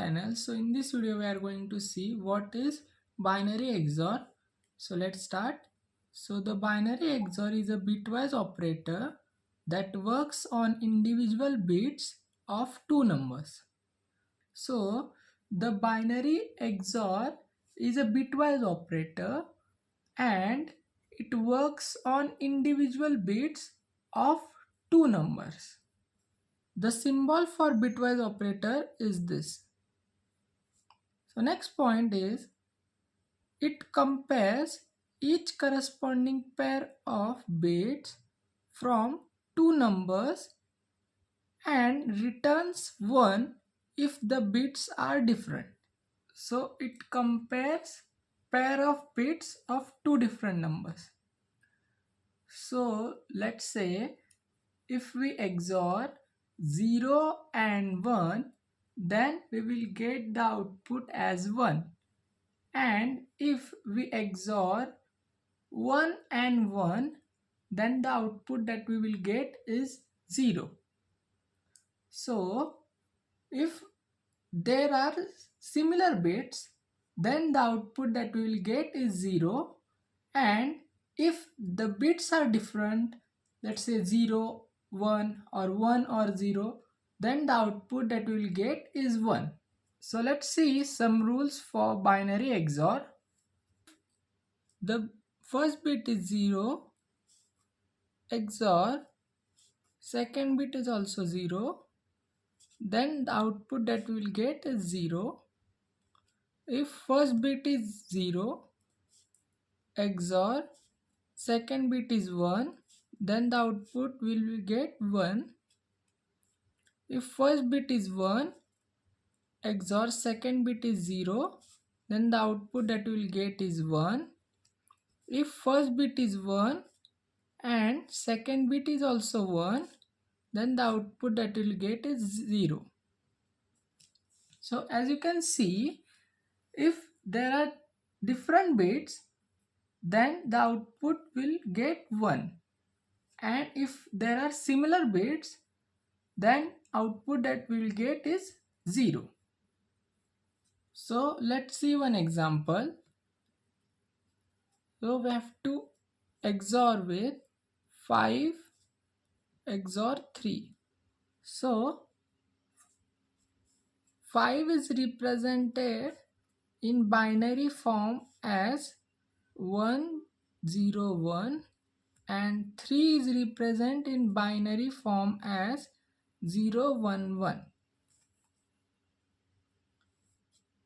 channel. So in this video we are going to see what is binary XOR. So let's start. So the binary XOR is a bitwise operator that works on individual bits of two numbers. So the binary XOR is a bitwise operator and it works on individual bits of two numbers. The symbol for bitwise operator is this. So next point is it compares each corresponding pair of bits from two numbers and returns 1 if the bits are different. So it compares pair of bits of two different numbers. So let's say if we XOR 0 and 1, then we will get the output as 1. And if we XOR 1 and 1, then the output that we will get is 0. So if there are similar bits, then the output that we will get is 0. And if the bits are different, let's say 0, 1 or 1 or 0, then the output that we will get is 1. So let's see some rules for binary XOR. The first bit is 0, XOR second bit is also 0, then the output that we will get is 0. If first bit is 0, XOR second bit is 1, then the output will get 1. If first bit is 1, XOR second bit is 0, then the output that we will get is 1. If first bit is 1 and second bit is also 1, then the output that we will get is 0. So as you can see, if there are different bits, then the output will get 1. And if there are similar bits, then output that we will get is 0. So let's see one example. So we have to XOR with 5 XOR 3. So 5 is represented in binary form as 1 0 1 and 3 is represented in binary form as 0 1 1.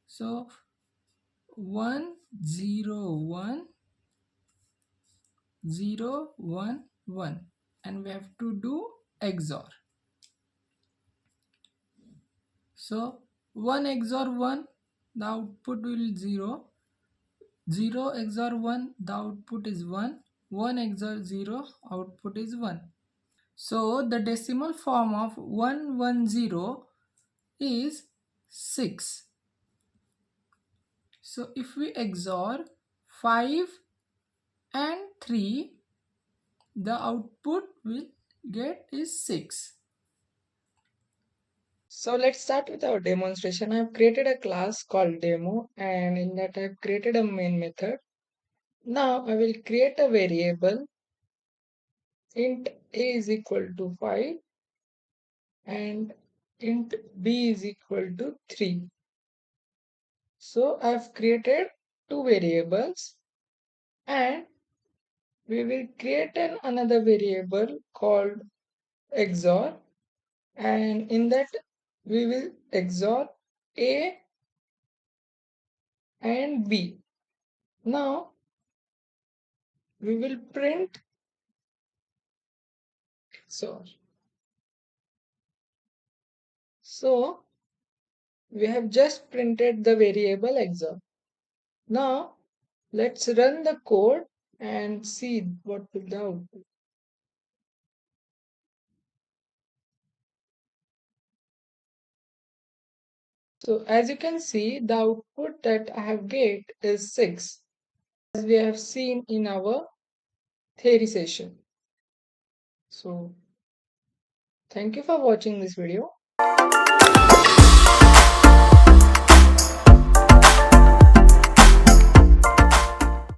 So 1 0 1 0 1 1 and we have to do XOR. So 1 XOR 1, the output will be 0. 0 XOR 1, the output is 1. 1 XOR 0, output is 1. So the decimal form of 110 is 6. So if we XOR 5 and 3, the output will get is 6. So let's start with our demonstration. I have created a class called demo and in that I have created a main method. Now I will create a variable int a is equal to 5 and int b is equal to 3. So I have created two variables and we will create another variable called XOR, and in that we will XOR a and b. Now we will print XOR. So we have just printed the variable XOR. Now let's run the code and see what will the output. So as you can see, the output that I have get is 6, as we have seen in our theory session. So thank you for watching this video.